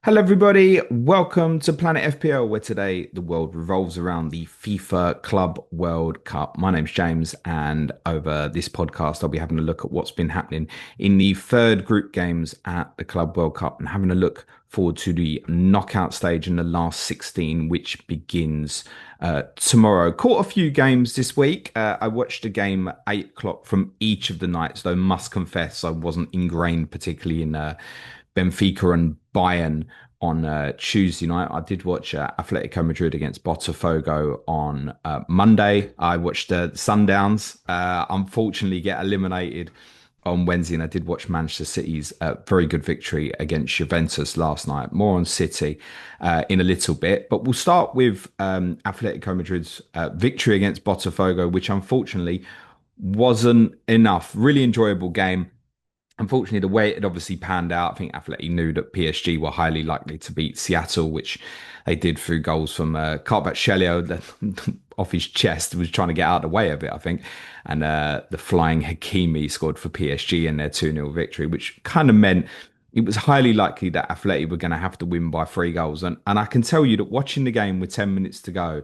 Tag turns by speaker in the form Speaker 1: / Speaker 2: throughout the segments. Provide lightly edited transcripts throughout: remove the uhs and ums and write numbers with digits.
Speaker 1: Hello, everybody. Welcome to Planet FPL, where today the world revolves around the FIFA Club World Cup. My name's James, and over this podcast, I'll be having a look at what's been happening in the third group games at the Club World Cup and having a look forward to the knockout stage in the last 16, which begins tomorrow. Caught a few games this week. I watched a game at 8 o'clock from each of the nights, though must confess I wasn't ingrained particularly in Benfica and Bayern on Tuesday night. I did watch Atletico Madrid against Botafogo on Monday. I watched Sundowns. Unfortunately, get eliminated on Wednesday, and I did watch Manchester City's very good victory against Juventus last night. More on City in a little bit, but we'll start with Atletico Madrid's victory against Botafogo, which unfortunately wasn't enough. Really enjoyable game. Unfortunately, the way it had obviously panned out, I think Atleti knew that PSG were highly likely to beat Seattle, which they did through goals from Kvaratskhelia off his chest, was trying to get out of the way of it, I think. And the flying Hakimi scored for PSG in their 2-0 victory, which kind of meant it was highly likely that Atleti were going to have to win by 3 goals. And I can tell you that watching the game with 10 minutes to go,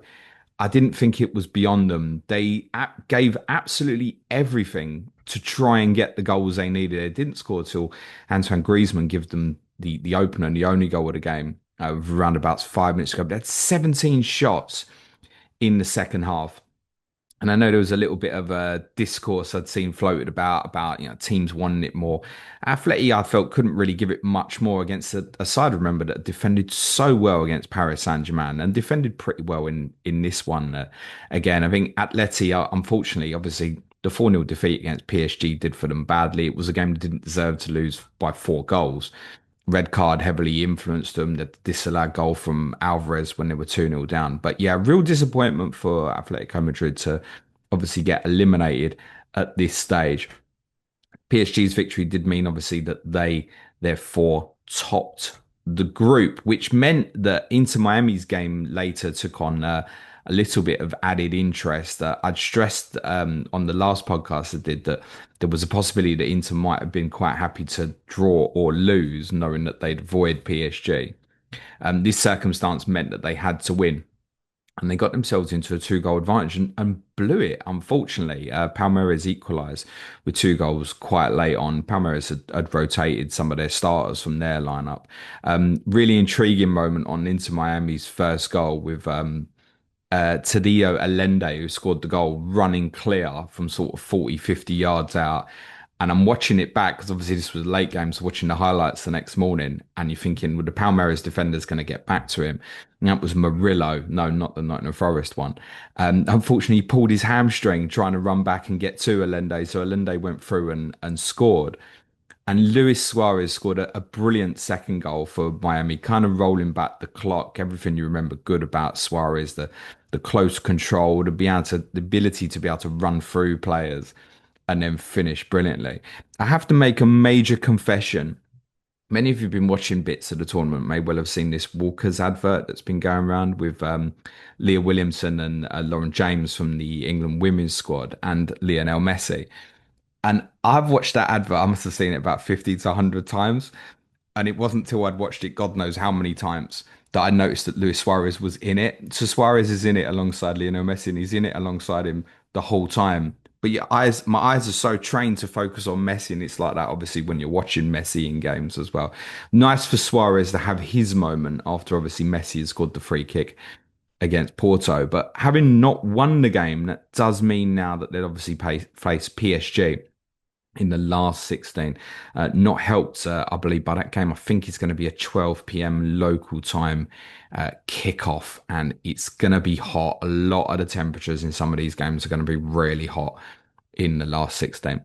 Speaker 1: I didn't think it was beyond them. They gave absolutely everything to try and get the goals they needed. They didn't score till Antoine Griezmann give them the opener and the only goal of the game with around about 5 minutes ago. But they had 17 shots in the second half. And I know there was a little bit of a discourse I'd seen floated about teams wanting it more. Atleti, I felt couldn't really give it much more against a side. Remember that defended so well against Paris Saint-Germain and defended pretty well in this one. Again, I think Atleti, unfortunately, obviously the 4-0 defeat against PSG did for them badly. It was a game that didn't deserve to lose by 4 goals. Red card heavily influenced them. The disallowed goal from Alvarez when they were 2-0 down. But yeah, real disappointment for Atletico Madrid to obviously get eliminated at this stage. PSG's victory did mean obviously that they therefore topped the group, which meant that Inter Miami's game later took on a little bit of added interest. I'd stressed on the last podcast I did that there was a possibility that Inter might have been quite happy to draw or lose, knowing that they'd avoid PSG. This circumstance meant that they had to win and they got themselves into a 2 goal advantage and blew it. Unfortunately, Palmeiras equalised with 2 goals quite late on. Palmeiras had rotated some of their starters from their lineup. Really intriguing moment on Inter Miami's first goal with Tadeo Allende, who scored the goal, running clear from sort of 40, 50 yards out. And I'm watching it back because obviously this was a late game, so watching the highlights the next morning, and you're thinking, well, the Palmeiras defender's going to get back to him. And that was Murillo. No, not the Nottingham Forest one. Unfortunately, he pulled his hamstring trying to run back and get to Allende. So Allende went through and scored. And Luis Suarez scored a brilliant second goal for Miami, kind of rolling back the clock. Everything you remember good about Suarez, the close control, the ability to be able to run through players and then finish brilliantly. I have to make a major confession. Many of you have been watching bits of the tournament may well have seen this Walker's advert that's been going around with Leah Williamson and Lauren James from the England women's squad and Lionel Messi. And I've watched that advert, I must have seen it about 50 to 100 times. And it wasn't till I'd watched it, God knows how many times, that I noticed that Luis Suarez was in it. So Suarez is in it alongside Lionel Messi, and he's in it alongside him the whole time. But my eyes are so trained to focus on Messi, and it's like that obviously when you're watching Messi in games as well. Nice for Suarez to have his moment after obviously Messi has scored the free kick against Porto. But having not won the game, that does mean now that they'll obviously face PSG in the last 16. Not helped, I believe, by that game. I think it's going to be a 12 p.m. local time kickoff, and it's going to be hot. A lot of the temperatures in some of these games are going to be really hot in the last 16.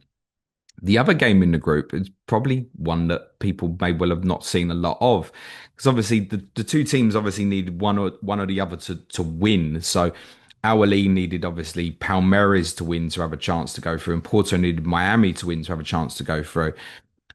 Speaker 1: The other game in the group is probably one that people may well have not seen a lot of, because obviously the two teams obviously needed one or the other to win. So Awali needed obviously Palmeiras to win to have a chance to go through, and Porto needed Miami to win to have a chance to go through.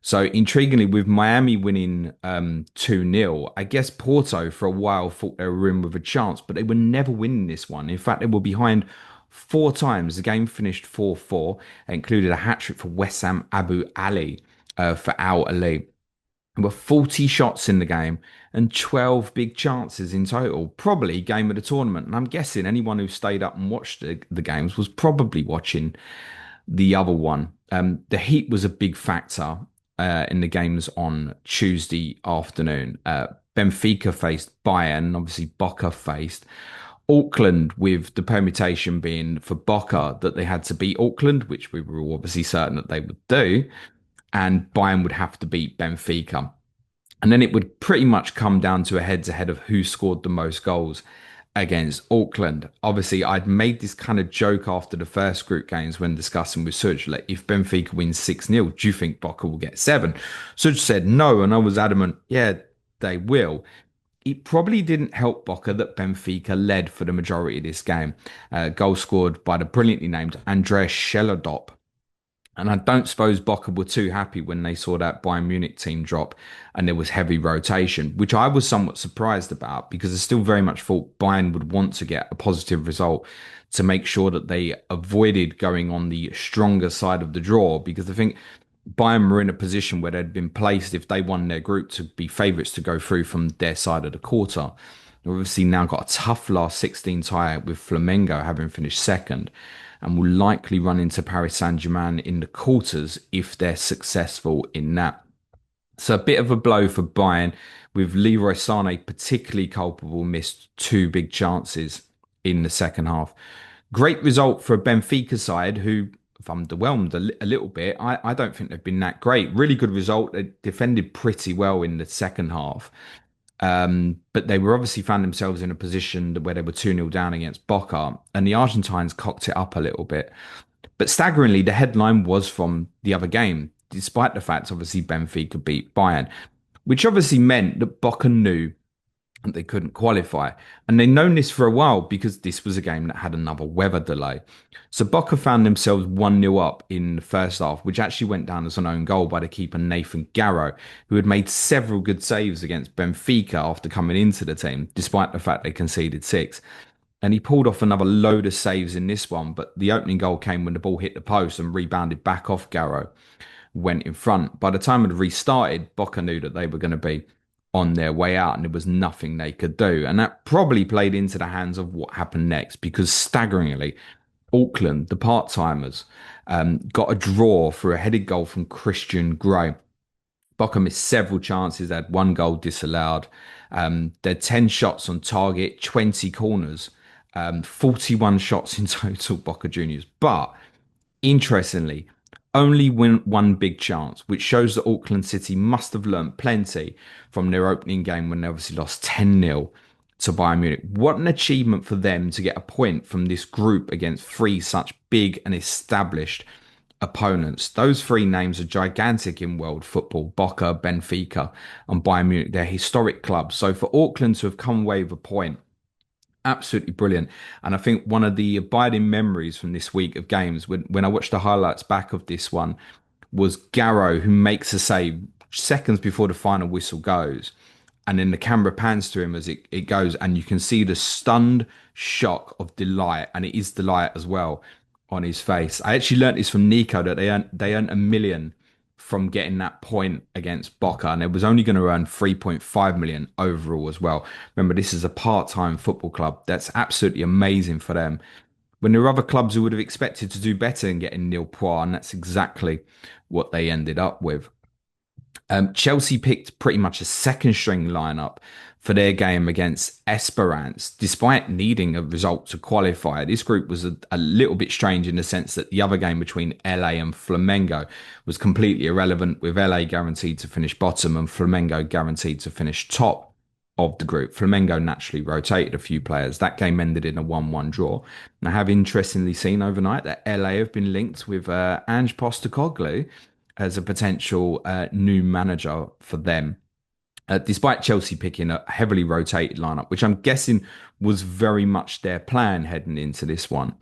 Speaker 1: So intriguingly, with Miami winning 2-0, I guess Porto for a while thought they were in with a chance, but they were never winning this one. In fact, they were behind 4 times. The game finished 4-4. It included a hat trick for Wessam Abu Ali for Al Ali. There were 40 shots in the game and 12 big chances in total. Probably game of the tournament. And I'm guessing anyone who stayed up and watched the games was probably watching the other one. The heat was a big factor in the games on Tuesday afternoon. Benfica faced Bayern, obviously Boca faced Auckland, with the permutation being for Boca that they had to beat Auckland, which we were all obviously certain that they would do, and Bayern would have to beat Benfica. And then it would pretty much come down to a head to head of who scored the most goals against Auckland. Obviously, I'd made this kind of joke after the first group games when discussing with Suj, like, if Benfica wins 6-0, do you think Boca will get 7? Suj said no, and I was adamant, yeah, they will. It probably didn't help Boca that Benfica led for the majority of this game. Goal scored by the brilliantly named Andreas Schellerdop. And I don't suppose Boca were too happy when they saw that Bayern Munich team drop and there was heavy rotation, which I was somewhat surprised about because I still very much thought Bayern would want to get a positive result to make sure that they avoided going on the stronger side of the draw. Because I think Bayern were in a position where they'd been placed, if they won their group, to be favourites to go through from their side of the quarter. They've obviously now got a tough last 16 tie with Flamengo having finished second, and will likely run into Paris Saint-Germain in the quarters if they're successful in that. So a bit of a blow for Bayern, with Leroy Sané particularly culpable, missed two big chances in the second half. Great result for a Benfica side who have underwhelmed a little bit. I don't think they've been that great. Really good result. They defended pretty well in the second half. But they were obviously found themselves in a position where they were 2-0 down against Boca, and the Argentines cocked it up a little bit. But staggeringly, the headline was from the other game, despite the fact, obviously, Benfica beat Bayern, which obviously meant that Boca knew and they couldn't qualify. And they'd known this for a while because this was a game that had another weather delay. So Boca found themselves 1-0 up in the first half, which actually went down as an own goal by the keeper Nathan Garrow, who had made several good saves against Benfica after coming into the team, despite the fact they conceded 6. And he pulled off another load of saves in this one, but the opening goal came when the ball hit the post and rebounded back off Garrow, went in front. By the time it restarted, Boca knew that they were going to be on their way out and there was nothing they could do. And that probably played into the hands of what happened next because staggeringly, Auckland, the part-timers, got a draw for a headed goal from Christian Gray. Boca missed several chances. They had one goal disallowed. They had 10 shots on target, 20 corners, 41 shots in total, Boca Juniors. But interestingly, only win one big chance, which shows that Auckland City must have learnt plenty from their opening game when they obviously lost 10-0 to Bayern Munich. What an achievement for them to get a point from this group against three such big and established opponents. Those three names are gigantic in world football: Boca, Benfica, and Bayern Munich. They're historic clubs. So for Auckland to have come away with a point, absolutely brilliant. And I think one of the abiding memories from this week of games, when I watched the highlights back of this one, was Garrow, who makes a save seconds before the final whistle goes. And then the camera pans to him as it goes, and you can see the stunned shock of delight, and it is delight as well, on his face. I actually learnt this from Nico that they earned 1 million from getting that point against Boca, and it was only going to earn 3.5 million overall as well. Remember, this is a part-time football club. That's absolutely amazing for them. When there are other clubs who would have expected to do better than getting nil points, and that's exactly what they ended up with. Chelsea picked pretty much a second string lineup for their game against Esperance, despite needing a result to qualify. This group was a little bit strange in the sense that the other game between LA and Flamengo was completely irrelevant, with LA guaranteed to finish bottom and Flamengo guaranteed to finish top of the group. Flamengo naturally rotated a few players. That game ended in a 1-1 draw. And I have interestingly seen overnight that LA have been linked with Ange Postecoglou as a potential new manager for them. Despite Chelsea picking a heavily rotated lineup, which I'm guessing was very much their plan heading into this one.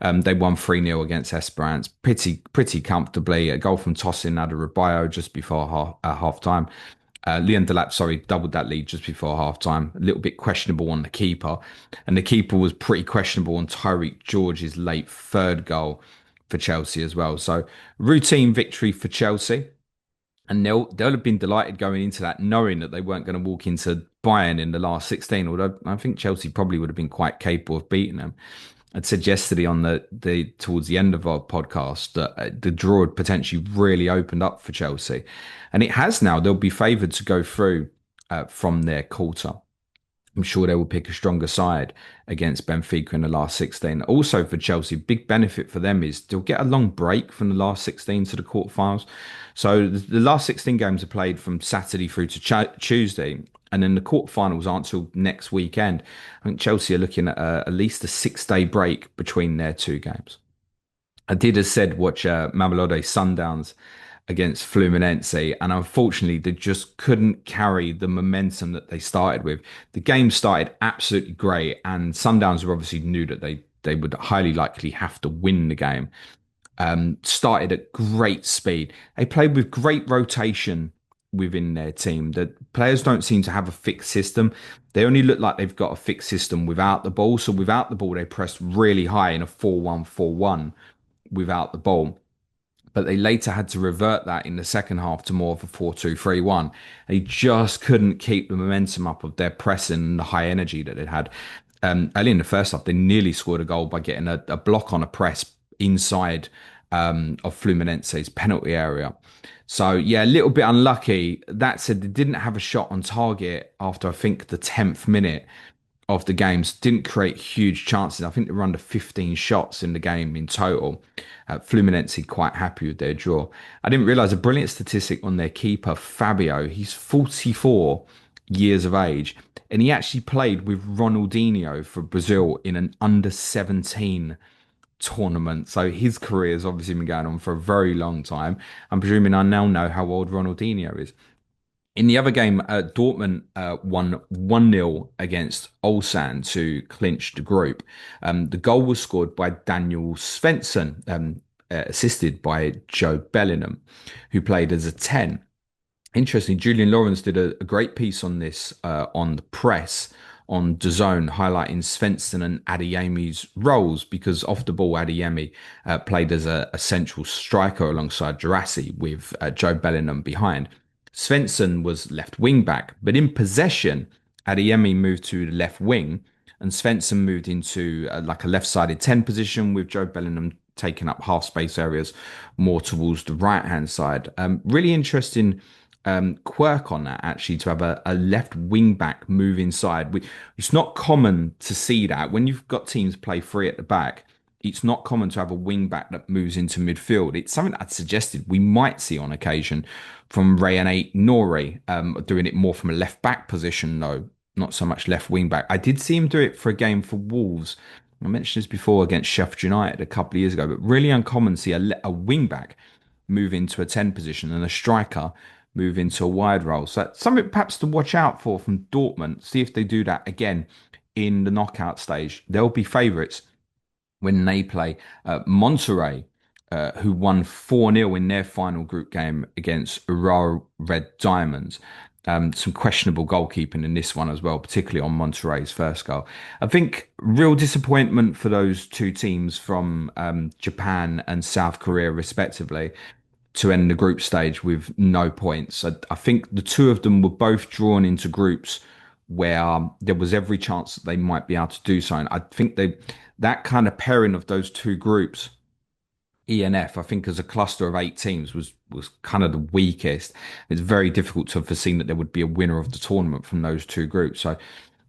Speaker 1: They won 3-0 against Esperance pretty comfortably. A goal from Tosin Adarabioyo just before half time. Leon Delap, doubled that lead just before half time. A little bit questionable on the keeper. And the keeper was pretty questionable on Tyreek George's late third goal for Chelsea as well. So routine victory for Chelsea. And they'll have been delighted going into that, knowing that they weren't going to walk into Bayern in the last 16. Although I think Chelsea probably would have been quite capable of beating them. I'd said yesterday on the towards the end of our podcast that the draw had potentially really opened up for Chelsea, and it has now. They'll be favoured to go through from their quarter. I'm sure they will pick a stronger side against Benfica in the last 16. Also for Chelsea, big benefit for them is they'll get a long break from the last 16 to the quarterfinals. So the last 16 games are played from Saturday through to Tuesday, and then the quarterfinals aren't till next weekend. I think Chelsea are looking at at least a 6 day break between their two games. I did, as said, watch Mamelodi Sundowns against Fluminense, and unfortunately, they just couldn't carry the momentum that they started with. The game started absolutely great, and Sundowns were obviously knew that they would highly likely have to win the game. Started at great speed. They played with great rotation within their team. The players don't seem to have a fixed system. They only look like they've got a fixed system without the ball. So without the ball, they pressed really high in a 4-1-4-1 without the ball, but they later had to revert that in the second half to more of a 4-2-3-1. They just couldn't keep the momentum up of their pressing and the high energy that it had. Early in the first half, they nearly scored a goal by getting a block on a press inside of Fluminense's penalty area. So, yeah, a little bit unlucky. That said, they didn't have a shot on target after I think the 10th minute of the games, didn't create huge chances. I think they were under 15 shots in the game in total. Fluminense quite happy with their draw. I didn't realise a brilliant statistic on their keeper, Fabio. He's 44 years of age, and he actually played with Ronaldinho for Brazil in an under 17 tournament. So his career has obviously been going on for a very long time. I'm presuming I now know how old Ronaldinho is. In the other game, Dortmund won 1-0 against Ulsan to clinch the group. The goal was scored by Daniel Svensson, assisted by Joe Bellingham, who played as a 10. Interestingly, Julian Lawrence did a great piece on this on the press on DAZN, highlighting Svensson and Adeyemi's roles, because off the ball, Adeyemi played as a central striker alongside Jurassi with Joe Bellingham behind. Svensson was left wing back, but in possession, Adeyemi moved to the left wing, and Svensson moved into like a left-sided 10 position with Joe Bellingham taking up half space areas more towards the right-hand side. Really interesting quirk on that, actually, to have a left wing back move inside. It's not common to see that when you've got teams play three at the back. It's not common to have a wing back that moves into midfield. It's something I'd suggested we might see on occasion from Rayane Nori, doing it more from a left back position, though, not so much left wing back. I did see him do it for a game for Wolves. I mentioned this before against Sheffield United a couple of years ago, but really uncommon to see a wing back move into a 10 position and a striker move into a wide role. So that's something perhaps to watch out for from Dortmund. See if they do that again in the knockout stage. They'll be favourites when they play Monterrey, who won 4-0 in their final group game against Aurora Red Diamonds. Some questionable goalkeeping in this one as well, particularly on Monterrey's first goal. I think real disappointment for those two teams from Japan and South Korea, respectively, to end the group stage with no points. I think the two of them were both drawn into groups where there was every chance that they might be able to do so. And I think that kind of pairing of those two groups, E and F, I think as a cluster of 8 teams was kind of the weakest. It's very difficult to have foreseen that there would be a winner of the tournament from those two groups. So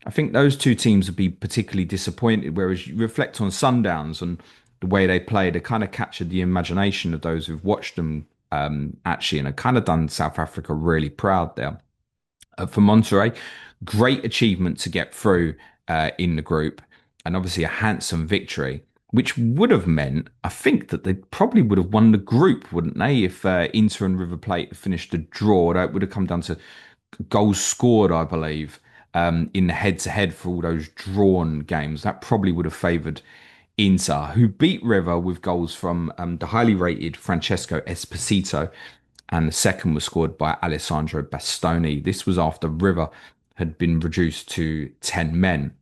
Speaker 1: I think those two teams would be particularly disappointed. Whereas you reflect on Sundowns and the way they played, they kind of captured the imagination of those who've watched them actually, and have kind of done South Africa really proud there. For Monterrey, great achievement to get through in the group, and obviously a handsome victory, which would have meant, I think, that they probably would have won the group, wouldn't they? If Inter and River Plate finished a draw, that would have come down to goals scored, I believe, in the head-to-head for all those drawn games. That probably would have favoured Inter, who beat River with goals from the highly rated Francesco Esposito, and the second was scored by Alessandro Bastoni. This was after River had been reduced to 10 men.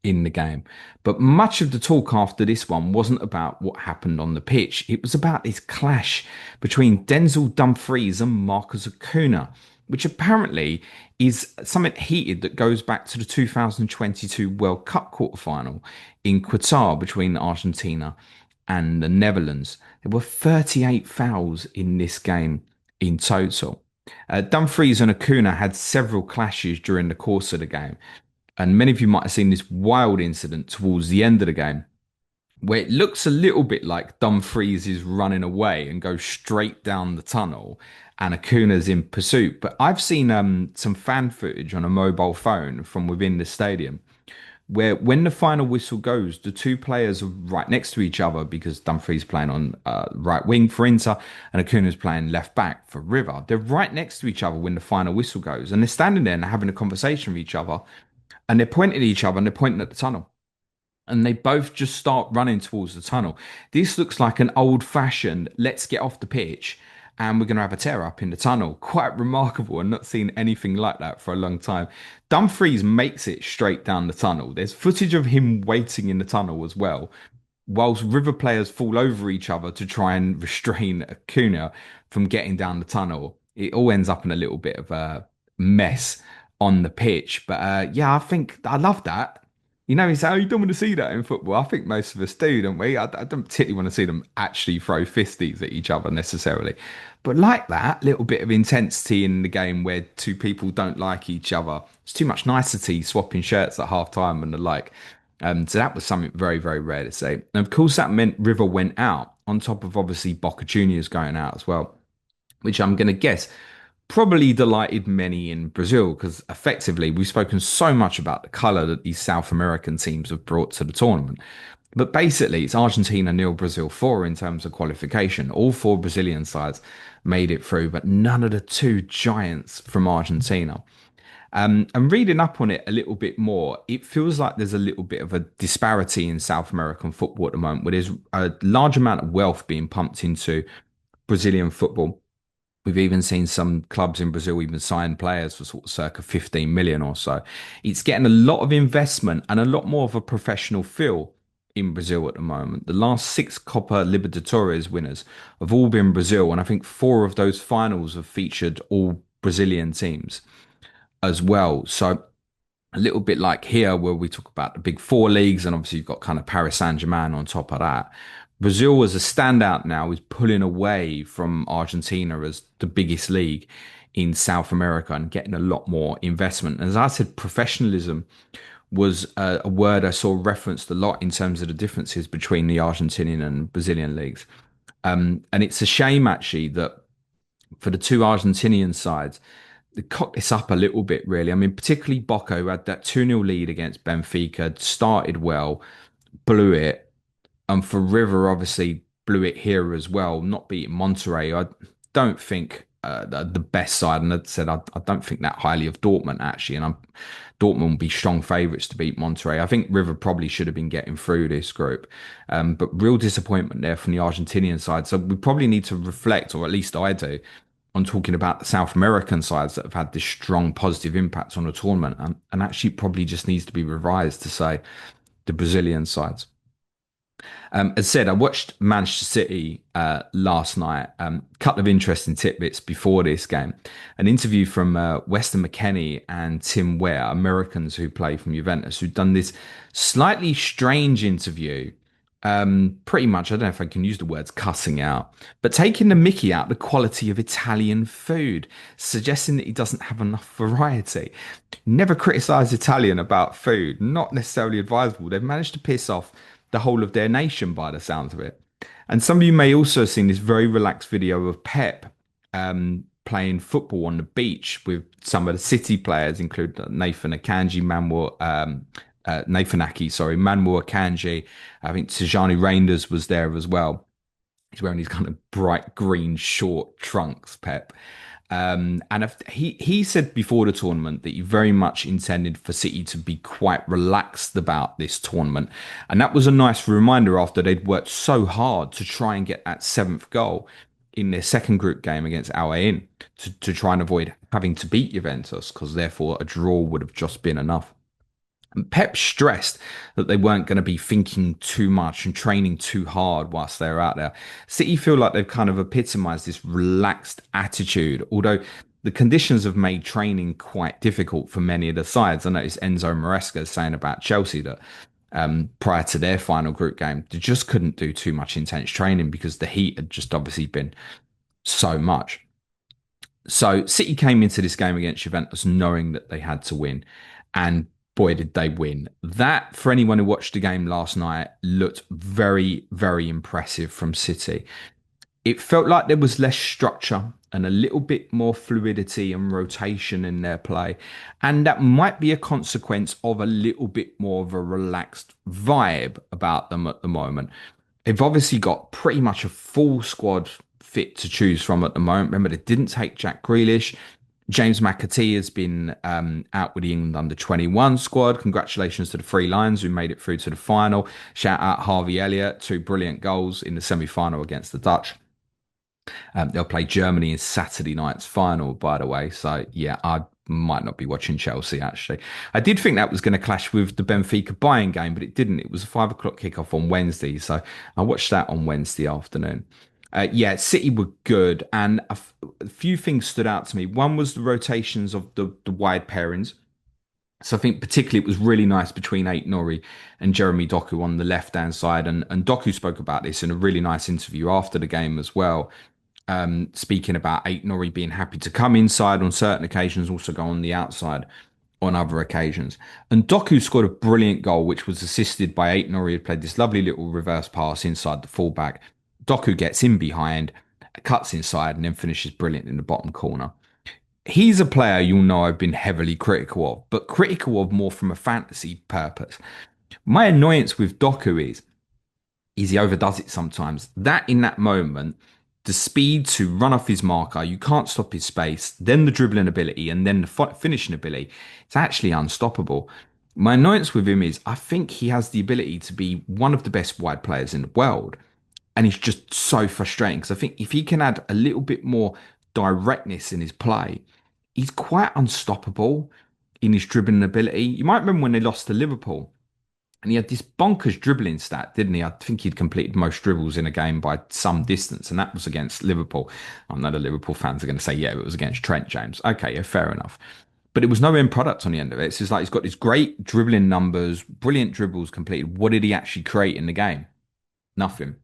Speaker 1: in the game. But much of the talk after this one wasn't about what happened on the pitch. It was about this clash between Denzel Dumfries and Marcus Acuna, which apparently is something heated that goes back to the 2022 World Cup quarter-final in Qatar between Argentina and the Netherlands. There were 38 fouls in this game in total. Dumfries and Acuna had several clashes during the course of the game, and many of you might have seen this wild incident towards the end of the game where it looks a little bit like Dumfries is running away and goes straight down the tunnel and Acuna's in pursuit. But I've seen some fan footage on a mobile phone from within the stadium where when the final whistle goes, the two players are right next to each other because Dumfries playing on right wing for Inter and Acuna's playing left back for River. They're right next to each other when the final whistle goes and they're standing there and having a conversation with each other and they're pointing at each other and they're pointing at the tunnel and they both just start running towards the tunnel. This looks like an old fashioned, let's get off the pitch and we're going to have a tear up in the tunnel. Quite remarkable and not seen anything like that for a long time. Dumfries makes it straight down the tunnel. There's footage of him waiting in the tunnel as well, whilst River players fall over each other to try and restrain Acuna from getting down the tunnel. It all ends up in a little bit of a mess on the pitch. But yeah, I think I love that. You know, it's how you don't want to see that in football. I think most of us do, don't we? I don't particularly want to see them actually throw fisties at each other necessarily. But like that, little bit of intensity in the game where two people don't like each other. It's too much nicety swapping shirts at half time and the like. So that was something very, very rare to see. And of course, that meant River went out on top of obviously Boca Juniors going out as well, which I'm going to guess probably delighted many in Brazil because effectively we've spoken so much about the colour that these South American teams have brought to the tournament. But basically, it's Argentina nil, Brazil 4 in terms of qualification. All four Brazilian sides made it through, but none of the two giants from Argentina. And reading up on it a little bit more, it feels like there's a little bit of a disparity in South American football at the moment, where there's a large amount of wealth being pumped into Brazilian football. We've even seen some clubs in Brazil even sign players for sort of circa 15 million or so. It's getting a lot of investment and a lot more of a professional feel in Brazil at the moment. The last six Copa Libertadores winners have all been Brazil, and I think four of those finals have featured all Brazilian teams as well. So a little bit like here, where we talk about the big four leagues, and obviously you've got kind of Paris Saint-Germain on top of that. Brazil as a standout now is pulling away from Argentina as the biggest league in South America and getting a lot more investment. As I said, professionalism was a word I saw referenced a lot in terms of the differences between the Argentinian and Brazilian leagues. And it's a shame actually that for the two Argentinian sides, they cocked this up a little bit, really. I mean, particularly Boca, who had that 2-0 lead against Benfica, started well, blew it. And for River, obviously, blew it here as well, not beating Monterrey. I don't think the best side, and I said I don't think that highly of Dortmund, actually. And Dortmund will be strong favourites to beat Monterrey. I think River probably should have been getting through this group. But real disappointment there from the Argentinian side. So we probably need to reflect, or at least I do, on talking about the South American sides that have had this strong positive impact on the tournament, and actually probably just needs to be revised to say the Brazilian sides. As said, I watched Manchester City last night. Couple of interesting tidbits before this game. An interview from Weston McKennie and Tim Ware, Americans who play from Juventus, who've done this slightly strange interview. Pretty much, I don't know if I can use the words cussing out, but taking the mickey out the quality of Italian food, suggesting that he doesn't have enough variety. Never criticize Italian about food, not necessarily advisable. They've managed to piss off the whole of their nation by the sounds of it. And some of you may also have seen this very relaxed video of Pep playing football on the beach with some of the City players, including Nathan Akanji, Nathan Aki, sorry, Manuel Akanji. I think Tijani Reinders was there as well. He's wearing these kind of bright green short trunks, Pep. And if he said before the tournament that he very much intended for City to be quite relaxed about this tournament. And that was a nice reminder after they'd worked so hard to try and get that seventh goal in their second group game against Al Ain to try and avoid having to beat Juventus, because therefore a draw would have just been enough. Pep stressed that they weren't going to be thinking too much and training too hard whilst they're out there. City feel like they've kind of epitomized this relaxed attitude, although the conditions have made training quite difficult for many of the sides. I noticed Enzo Maresca saying about Chelsea that prior to their final group game, they just couldn't do too much intense training because the heat had just obviously been so much. So City came into this game against Juventus knowing that they had to win, and boy did they win. That, for anyone who watched the game last night, looked very, very impressive from City. It felt like there was less structure and a little bit more fluidity and rotation in their play. And that might be a consequence of a little bit more of a relaxed vibe about them at the moment. They've obviously got pretty much a full squad fit to choose from at the moment. Remember, they didn't take Jack Grealish. James McAtee has been out with the England under 21 squad. Congratulations to the Three Lions who made it through to the final. Shout out Harvey Elliott, two brilliant goals in the semi final against the Dutch. They'll play Germany in Saturday night's final, by the way. So, yeah, I might not be watching Chelsea, actually. I did think that was going to clash with the Benfica Bayern game, but it didn't. It was a 5 o'clock kickoff on Wednesday. So I watched that on Wednesday afternoon. Yeah, City were good, and a few things stood out to me. One was the rotations of the wide pairings. So I think particularly it was really nice between Ait Nori and Jeremy Doku on the left-hand side. And Doku spoke about this in a really nice interview after the game as well, speaking about Ait Nori being happy to come inside on certain occasions, also go on the outside on other occasions. And Doku scored a brilliant goal, which was assisted by Ait Nori, who played this lovely little reverse pass inside the fullback. Doku gets in behind, cuts inside, and then finishes brilliant in the bottom corner. He's a player you'll know I've been heavily critical of, but critical of more from a fantasy purpose. My annoyance with Doku is he overdoes it sometimes. That in that moment, the speed to run off his marker, you can't stop his space, then the dribbling ability, and then the finishing ability. It's actually unstoppable. My annoyance with him is I think he has the ability to be one of the best wide players in the world. And it's just so frustrating because I think if he can add a little bit more directness in his play, he's quite unstoppable in his dribbling ability. You might remember when they lost to Liverpool and he had this bonkers dribbling stat, didn't he? I think he'd completed most dribbles in a game by some distance, and that was against Liverpool. I know the Liverpool fans are going to say, yeah, it was against Trent James. Okay, yeah, fair enough. But it was no end product on the end of it. It's just like he's got these great dribbling numbers, brilliant dribbles completed. What did he actually create in the game? Nothing.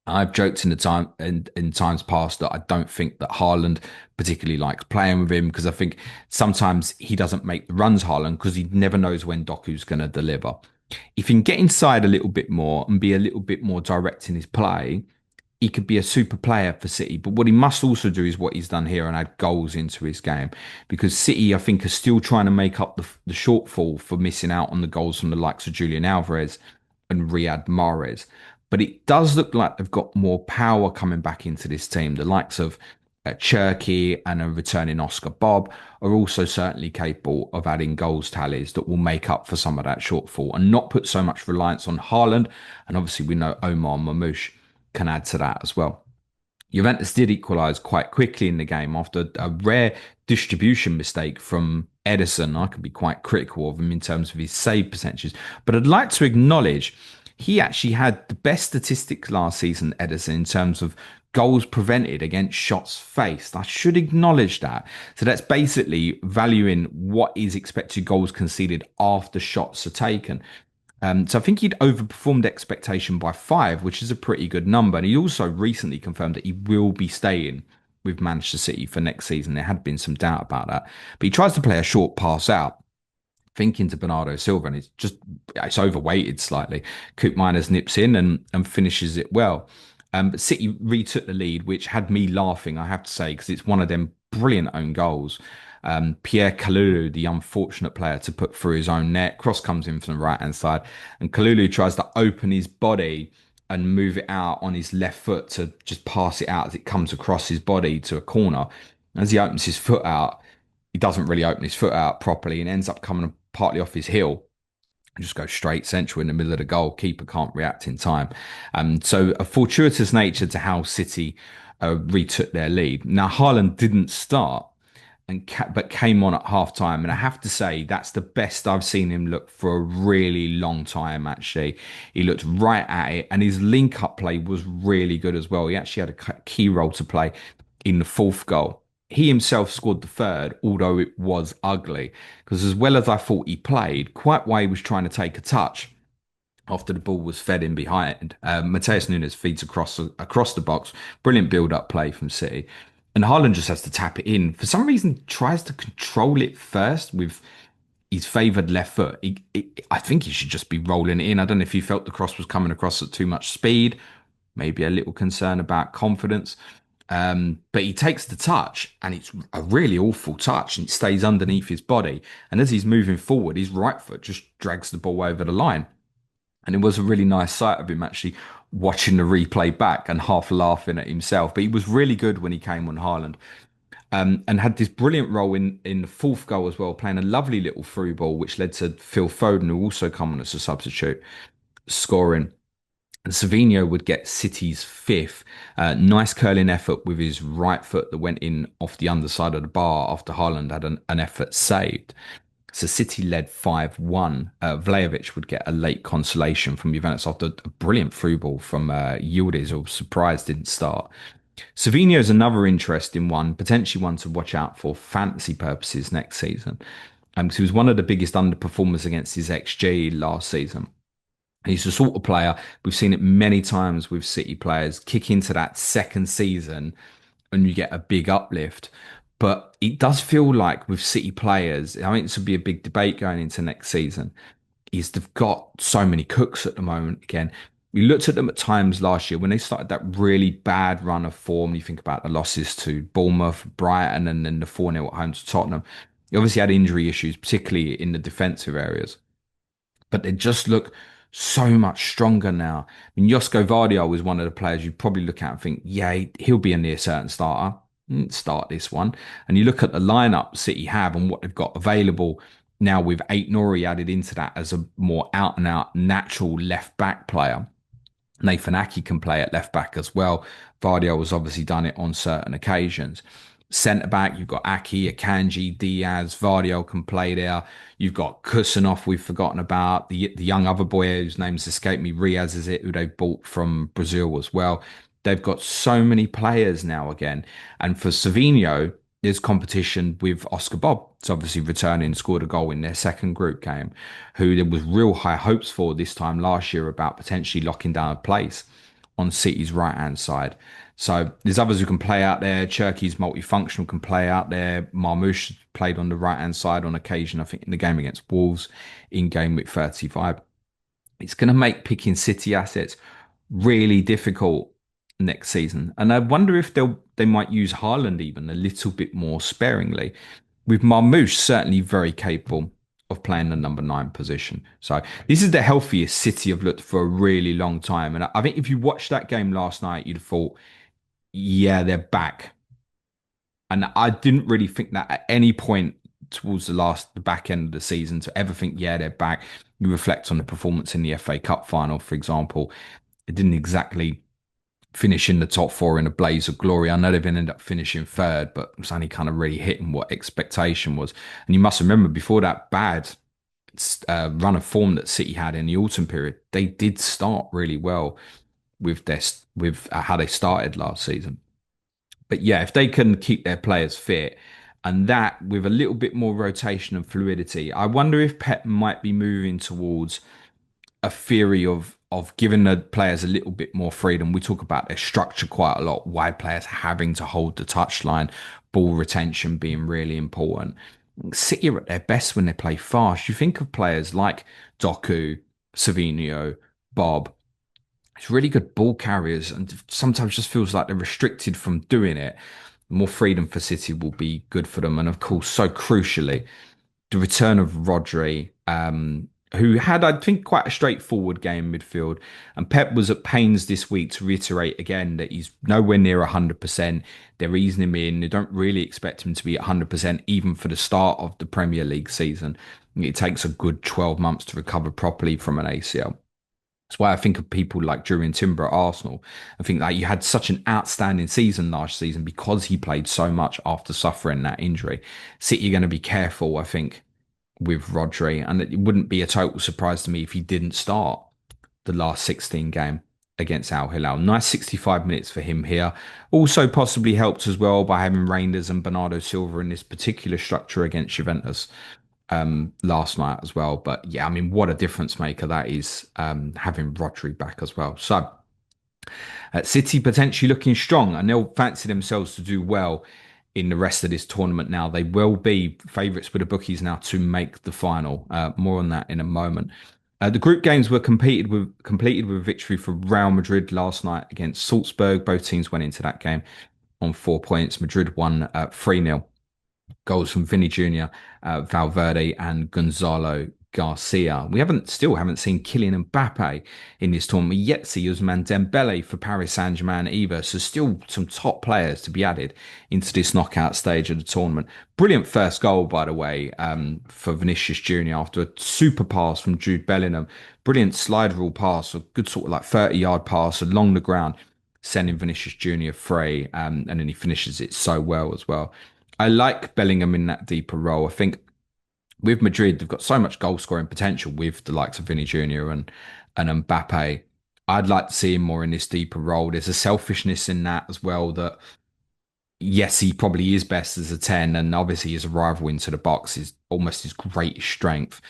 Speaker 1: I've joked in times past that I don't think that Haaland particularly likes playing with him because I think sometimes he doesn't make the runs Haaland because he never knows when Doku's going to deliver. If he can get inside a little bit more and be a little bit more direct in his play, he could be a super player for City. But what he must also do is what he's done here and add goals into his game. Because City, I think, are still trying to make up the shortfall for missing out on the goals from the likes of Julian Alvarez and Riyad Mahrez. But it does look like they've got more power coming back into this team. The likes of Cherky and a returning Oscar Bob are also certainly capable of adding goals tallies that will make up for some of that shortfall and not put so much reliance on Haaland. And obviously, we know Omar Mamouche can add to that as well. Juventus did equalise quite quickly in the game after a rare distribution mistake from Edison. I can be quite critical of him in terms of his save percentages, but I'd like to acknowledge he actually had the best statistics last season, Edison, in terms of goals prevented against shots faced. I should acknowledge that. So that's basically valuing what is expected goals conceded after shots are taken. So I think he'd overperformed expectation by 5, which is a pretty good number. And he also recently confirmed that he will be staying with Manchester City for next season. There had been some doubt about that. But he tries to play a short pass out, thinking to Bernardo Silva, and it's overweighted slightly. Coop Miners nips in and finishes it well. But City retook the lead, which had me laughing, I have to say, because it's one of them brilliant own goals. Pierre Kalulu, the unfortunate player, to put through his own net. Cross comes in from the right hand side, and Kalulu tries to open his body and move it out on his left foot to just pass it out as it comes across his body to a corner. As he opens his foot out, he doesn't really open his foot out properly and ends up coming partly off his heel and just goes straight central in the middle of the goal. Keeper can't react in time. So a fortuitous nature to how City retook their lead. Now, Haaland didn't start. but came on at half time. And I have to say, that's the best I've seen him look for a really long time, actually. He looked right at it, and his link up play was really good as well. He actually had a key role to play in the fourth goal. He himself scored the third, although it was ugly, because as well as I thought he played, quite while he was trying to take a touch after the ball was fed in behind. Mateus Nunes feeds across the box. Brilliant build-up play from City. And Haaland just has to tap it in. For some reason, tries to control it first with his favoured left foot. I think he should just be rolling it in. I don't know if he felt the cross was coming across at too much speed. Maybe a little concern about confidence. But he takes the touch, and it's a really awful touch, and it stays underneath his body. And as he's moving forward, his right foot just drags the ball over the line. And it was a really nice sight of him actually watching the replay back and half laughing at himself. But he was really good when he came on Haaland, and had this brilliant role in the fourth goal as well, playing a lovely little through ball, which led to Phil Foden, who also come on as a substitute, scoring. And Savinho would get City's fifth. Nice curling effort with his right foot that went in off the underside of the bar after Haaland had an effort saved. So City led 5-1. Vlahovic would get a late consolation from Juventus after a brilliant through ball from Yildiz, who was surprised didn't start. Savinho is another interesting one, potentially one to watch out for fantasy purposes next season. 'Cause he was one of the biggest underperformers against his XG last season. He's the sort of player, we've seen it many times with City players, kick into that second season and you get a big uplift. But it does feel like with City players, I think this would be a big debate going into next season, is they've got so many cooks at the moment again. We looked at them at times last year when they started that really bad run of form. You think about the losses to Bournemouth, Brighton, and then the 4-0 at home to Tottenham. He obviously had injury issues, particularly in the defensive areas, but they just look so much stronger now. I mean, Josko Vardio was one of the players you'd probably look at and think, yeah, he'll be a near certain starter. Start this one. And you look at the lineup City have and what they've got available now with Ait Nori added into that as a more out and out natural left back player. Nathan Aki can play at left back as well. Vardio has obviously done it on certain occasions. Centre back, you've got Aki, Akanji, Diaz, Vardio can play there. You've got Kusanov, we've forgotten about. The young other boy whose name's escaped me, Riaz is it, who they bought from Brazil as well. They've got so many players now again. And for Savinho, there's competition with Oscar Bob. It's obviously returning, scored a goal in their second group game, who there was real high hopes for this time last year about potentially locking down a place on City's right hand side. So there's others who can play out there. Cherky's multifunctional, can play out there. Marmoush played on the right hand side on occasion, I think, in the game against Wolves in game week 35. It's going to make picking City assets really difficult next season. And I wonder if they might use Haaland even a little bit more sparingly. With Marmoush certainly very capable of playing the number 9 position. So this is the healthiest City have looked for a really long time. And I think if you watched that game last night, you'd have thought, yeah, they're back. And I didn't really think that at any point towards the back end of the season to ever think, yeah, they're back. You reflect on the performance in the FA Cup final, for example. It didn't exactly finish in the top four in a blaze of glory. I know they've ended up finishing third, but it was only kind of really hitting what expectation was. And you must remember before that bad run of form that City had in the autumn period, they did start really well with how they started last season. But yeah, if they can keep their players fit and that with a little bit more rotation and fluidity, I wonder if Pep might be moving towards a theory of giving the players a little bit more freedom. We talk about their structure quite a lot, wide players having to hold the touchline, ball retention being really important. City are at their best when they play fast. You think of players like Doku, Savinho, Bob. It's really good ball carriers, and sometimes just feels like they're restricted from doing it. More freedom for City will be good for them, and of course, so crucially, the return of Rodri, who had, I think, quite a straightforward game midfield. And Pep was at pains this week to reiterate again that he's nowhere near 100%. They're easing him in. They don't really expect him to be 100% even for the start of the Premier League season. It takes a good 12 months to recover properly from an ACL. That's why I think of people like Jurriën Timber at Arsenal. I think that you had such an outstanding season last season because he played so much after suffering that injury. City are going to be careful, I think, with Rodri, and it wouldn't be a total surprise to me if he didn't start the last 16 game against Al Hilal. Nice 65 minutes for him here. Also possibly helped as well by having Reinders and Bernardo Silva in this particular structure against Juventus last night as well. But yeah, I mean, what a difference maker that is, having Rodri back as well. So City potentially looking strong, and they'll fancy themselves to do well in the rest of this tournament now. They will be favourites with the bookies now to make the final. More on that in a moment. The group games were completed with victory for Real Madrid last night against Salzburg. Both teams went into that game on 4 points. Madrid won 3-0. Goals from Vinny Jr., Valverde, and Gonzalo Garcia. We haven't seen Kylian Mbappe in this tournament. Yet see Ousmane Dembele for Paris Saint-Germain either. So still some top players to be added into this knockout stage of the tournament. Brilliant first goal, by the way, for Vinicius Jr. after a super pass from Jude Bellingham. Brilliant slide rule pass, a good sort of like 30-yard pass along the ground, sending Vinicius Jr. free, and then he finishes it so well as well. I like Bellingham in that deeper role. I think with Madrid, they've got so much goal scoring potential with the likes of Vinny Jr. and Mbappe. I'd like to see him more in this deeper role. There's a selfishness in that as well that yes, he probably is best as a 10, and obviously his arrival into the box is almost his greatest strength.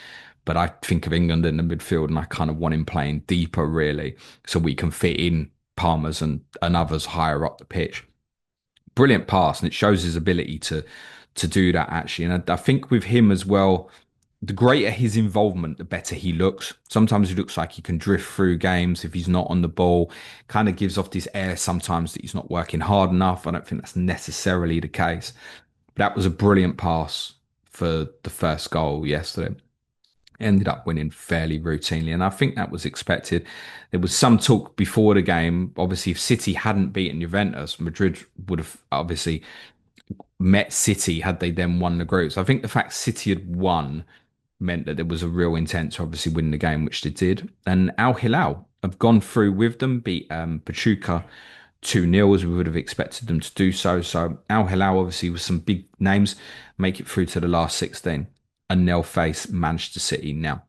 Speaker 1: But I think of England in the midfield and I kind of want him playing deeper really, so we can fit in Palmer's and others higher up the pitch. Brilliant pass, and it shows his ability to do that actually. And I think with him as well, the greater his involvement, the better he looks. Sometimes he looks like he can drift through games if he's not on the ball. Kind of gives off this air sometimes that he's not working hard enough. I don't think that's necessarily the case. But that was a brilliant pass for the first goal yesterday. Ended up winning fairly routinely, and I think that was expected. There was some talk before the game. Obviously, if City hadn't beaten Juventus, Madrid would have obviously met City had they then won the group. So I think the fact City had won meant that there was a real intent to obviously win the game, which they did. And Al Hilal have gone through with them, beat Pachuca 2-0 as we would have expected them to do so. So Al Hilal obviously with some big names make it through to the last 16, and they'll face Manchester City now.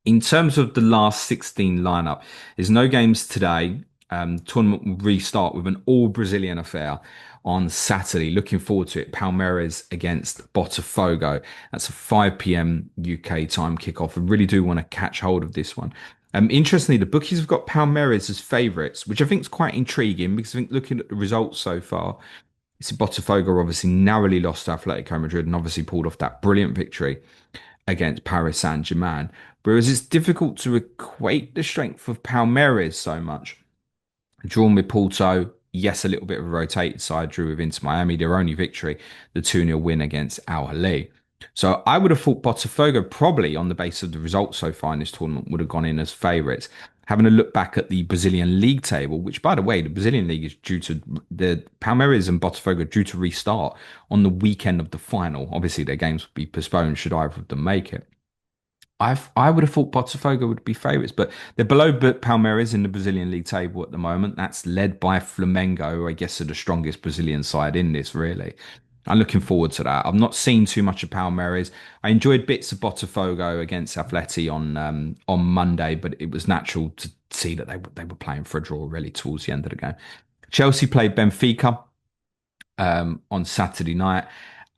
Speaker 1: In terms of the last 16 lineup, there's no games today. Tournament will restart with an all Brazilian affair on Saturday. Looking forward to it. Palmeiras against Botafogo. That's a 5 p.m. UK time kickoff. I really do want to catch hold of this one. Interestingly, the bookies have got Palmeiras as favourites, which I think is quite intriguing because I think looking at the results so far, it's Botafogo obviously narrowly lost to Atletico Madrid and obviously pulled off that brilliant victory against Paris Saint-Germain. Whereas it's difficult to equate the strength of Palmeiras so much. Drawn with Porto, yes, a little bit of a rotated side, drew with Inter Miami, their only victory, the 2-0 win against Al Hilal. So I would have thought Botafogo probably on the basis of the results so far in this tournament would have gone in as favourites. Having a look back at the Brazilian league table, which by the way, the Brazilian league is due to the Palmeiras and Botafogo are due to restart on the weekend of the final. Obviously, their games would be postponed should either of them make it. I would have thought Botafogo would be favourites, but they're below Palmeiras in the Brazilian league table at the moment. That's led by Flamengo, who I guess are the strongest Brazilian side in this, really. I'm looking forward to that. I've not seen too much of Palmeiras. I enjoyed bits of Botafogo against Atleti on Monday, but it was natural to see that they were playing for a draw really towards the end of the game. Chelsea played Benfica on Saturday night,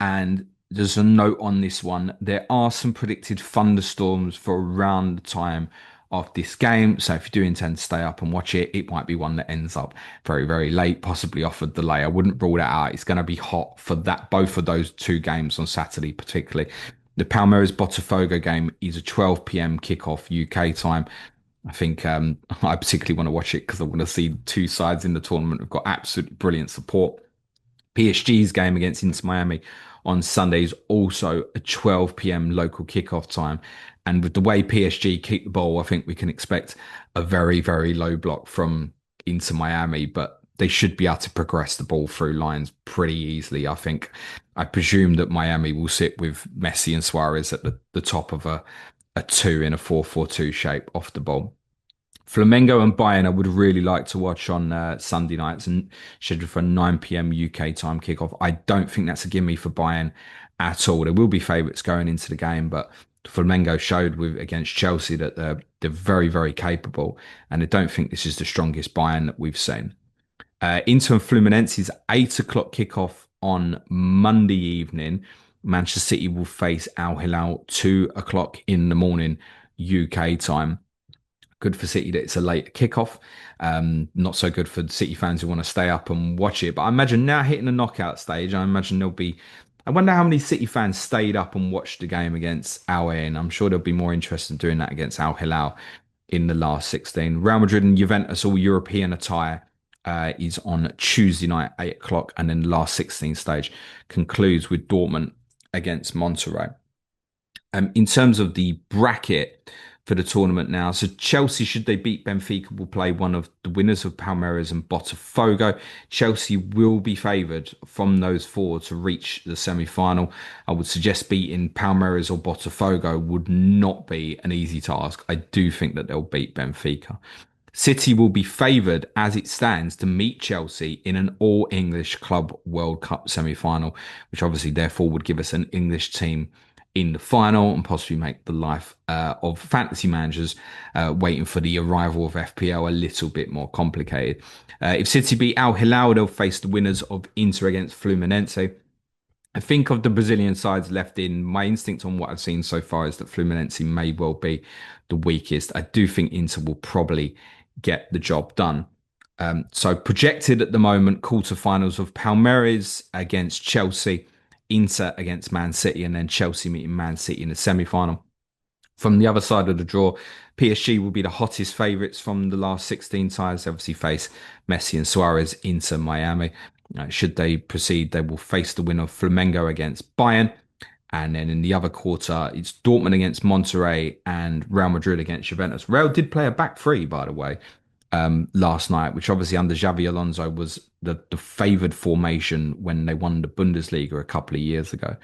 Speaker 1: and there's a note on this one. There are some predicted thunderstorms for around the time of this game. So if you do intend to stay up and watch it, it might be one that ends up very, very late, possibly off a delay. I wouldn't rule that out. It's going to be hot for that, both of those two games on Saturday, particularly. The Palmeiras Botafogo game is a 12 p.m. kickoff UK time. I think I particularly want to watch it because I want to see two sides in the tournament have got absolutely brilliant support. PSG's game against Inter Miami on Sunday is also a 12 p.m. local kickoff time. And with the way PSG kick the ball, I think we can expect a very, very low block from Inter Miami, but they should be able to progress the ball through lines pretty easily. I presume that Miami will sit with Messi and Suarez at the top of a two in a 4-4-2 shape off the ball. Flamengo and Bayern, I would really like to watch on Sunday nights and scheduled for a 9 p.m. UK time kickoff. I don't think that's a gimme for Bayern at all. There will be favourites going into the game, but Flamengo showed with against Chelsea that they're very, very capable, and I don't think this is the strongest Bayern that we've seen. Inter and Fluminense's 8 o'clock kickoff on Monday evening. Manchester City will face Al Hilal 2 o'clock in the morning UK time. Good for City that it's a late kickoff. Not so good for City fans who want to stay up and watch it. But I imagine now hitting the knockout stage, I imagine there'll be. I wonder how many City fans stayed up and watched the game against Al Ain. I'm sure they'll be more interested in doing that against Al Hilal in the last 16. Real Madrid and Juventus, all European attire, is on Tuesday night, 8 o'clock. And then the last 16 stage concludes with Dortmund against Monterrey. In terms of the bracket for the tournament now, so Chelsea, should they beat Benfica, will play one of the winners of Palmeiras and Botafogo. Chelsea will be favoured from those four to reach the semi-final. I would suggest beating Palmeiras or Botafogo would not be an easy task. I do think that they'll beat Benfica. City will be favoured as it stands to meet Chelsea in an all English Club World Cup semi final, which obviously therefore would give us an English team in the final and possibly make the life of fantasy managers waiting for the arrival of FPL a little bit more complicated. If City beat Al Hilal, they'll face the winners of Inter against Fluminense. I think of the Brazilian sides left in, my instinct on what I've seen so far is that Fluminense may well be the weakest. I do think Inter will probably get the job done. So projected at the moment, quarterfinals of Palmeiras against Chelsea, Inter against Man City, and then Chelsea meeting Man City in the semi-final. From the other side of the draw, PSG will be the hottest favourites from the last 16 ties. They obviously face Messi and Suarez into Miami. Should they proceed, they will face the winner of Flamengo against Bayern. And then in the other quarter, it's Dortmund against Monterrey and Real Madrid against Juventus. Real did play a back three, by the way, last night, which obviously under Xavi Alonso was the favoured formation when they won the Bundesliga a couple of years ago.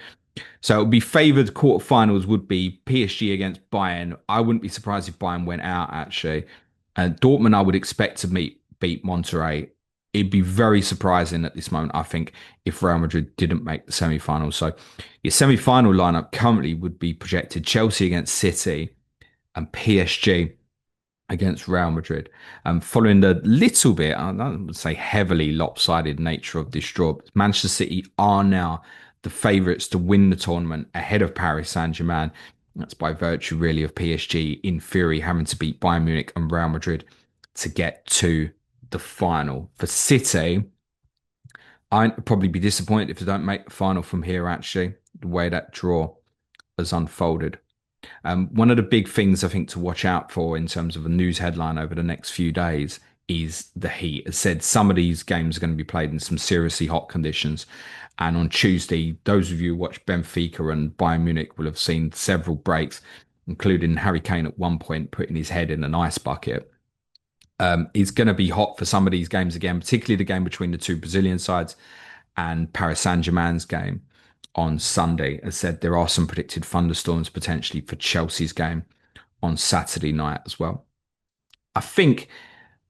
Speaker 1: So it would be favoured quarterfinals would be PSG against Bayern. I wouldn't be surprised if Bayern went out, actually. And Dortmund, I would expect to beat Monterrey. It'd be very surprising at this moment, I think, if Real Madrid didn't make the semi-final. So your semi-final lineup currently would be projected Chelsea against City and PSG against Real Madrid. Following the little bit, I would say heavily lopsided nature of this draw, Manchester City are now the favourites to win the tournament ahead of Paris Saint-Germain. That's by virtue, really, of PSG in theory having to beat Bayern Munich and Real Madrid to get to the final. For City, I'd probably be disappointed if they don't make the final from here, actually, the way that draw has unfolded. One of the big things I think to watch out for in terms of a news headline over the next few days is the heat. As said, some of these games are going to be played in some seriously hot conditions. And on Tuesday, those of you who watch Benfica and Bayern Munich will have seen several breaks, including Harry Kane at one point putting his head in an ice bucket. It's going to be hot for some of these games again, particularly the game between the two Brazilian sides and Paris Saint-Germain's game on Sunday. As said, there are some predicted thunderstorms potentially for Chelsea's game on Saturday night as well. I think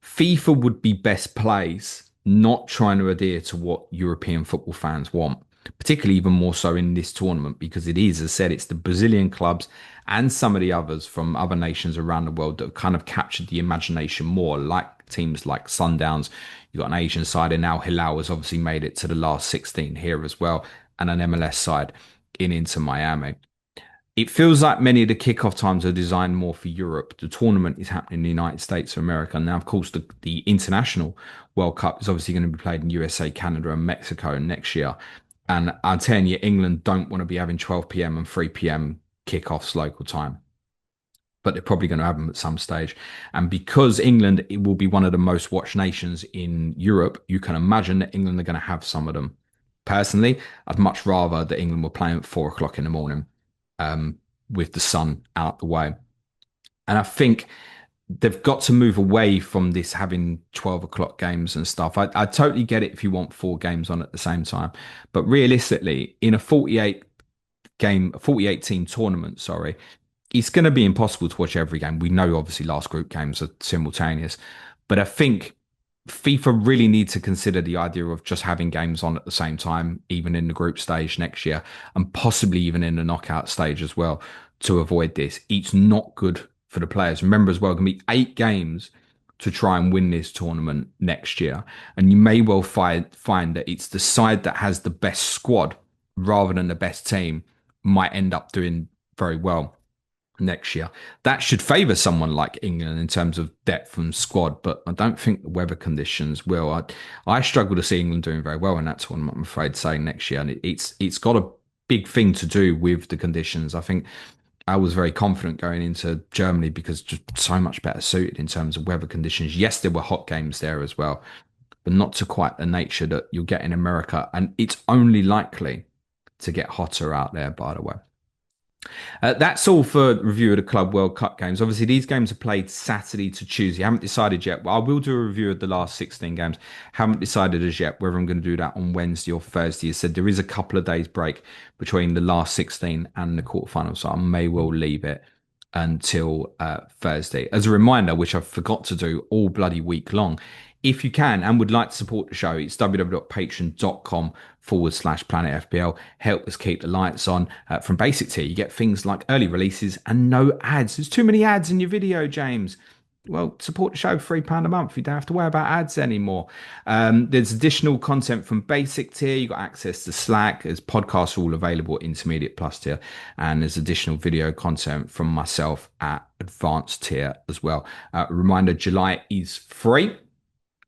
Speaker 1: FIFA would be best placed not trying to adhere to what European football fans want, particularly even more so in this tournament, because it is, as I said, it's the Brazilian clubs and some of the others from other nations around the world that have kind of captured the imagination more, like teams like Sundowns. You've got an Asian side, and now Hilal has obviously made it to the last 16 here as well, and an MLS side in Inter Miami. It feels like many of the kickoff times are designed more for Europe. The tournament is happening in the United States of America. Now, of course, the international World Cup is obviously going to be played in USA, Canada, and Mexico next year. And I'm telling you, England don't want to be having 12 p.m. and 3 p.m. kickoffs local time. But they're probably going to have them at some stage. And because England, it will be one of the most watched nations in Europe, you can imagine that England are going to have some of them. Personally, I'd much rather that England were playing at 4 o'clock in the morning with the sun out the way. And I think they've got to move away from this having 12 o'clock games and stuff. I totally get it if you want 4 games on at the same time. But realistically, in a 48 team tournament, sorry, it's going to be impossible to watch every game. We know obviously last group games are simultaneous, but I think FIFA really need to consider the idea of just having games on at the same time, even in the group stage next year, and possibly even in the knockout stage as well, to avoid this. It's not good for the players. Remember as well, it can be 8 games to try and win this tournament next year, and you may well find that it's the side that has the best squad rather than the best team might end up doing very well next year. That should favour someone like England in terms of depth and squad, but I don't think the weather conditions will. I struggle to see England doing very well in that tournament, I'm afraid, saying next year. And it's got a big thing to do with the conditions. I think I was very confident going into Germany because just so much better suited in terms of weather conditions. Yes, there were hot games there as well, but not to quite the nature that you'll get in America. And it's only likely to get hotter out there, by the way. That's all for review of the Club World Cup games. Obviously, these games are played Saturday to Tuesday. I haven't decided yet. Well, I will do a review of the last 16 games. Haven't decided as yet whether I'm going to do that on Wednesday or Thursday. As said, there is a couple of days break between the last 16 and the quarterfinals, so I may well leave it until Thursday. As a reminder, which I forgot to do all bloody week long, if you can and would like to support the show, it's www.patreon.com/Planet FPL. Help us keep the lights on. From basic tier, you get things like early releases and no ads. There's too many ads in your video, James. Well, support the show, £3 a month. You don't have to worry about ads anymore. There's additional content from basic tier. You got access to Slack. There's podcasts all available at intermediate plus tier. And there's additional video content from myself at advanced tier as well. Reminder, July is free,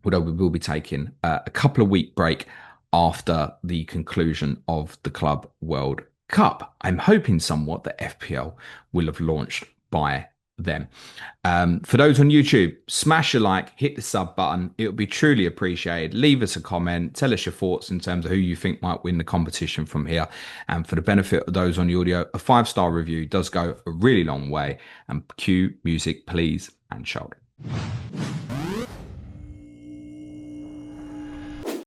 Speaker 1: although we will be taking a couple of week break after the conclusion of the Club World Cup. I'm hoping somewhat that FPL will have launched by then. For those on YouTube, smash a like, hit the sub button. It would be truly appreciated. Leave us a comment. Tell us your thoughts in terms of who you think might win the competition from here. And for the benefit of those on the audio, a 5-star review does go a really long way. And cue music, please, and shout.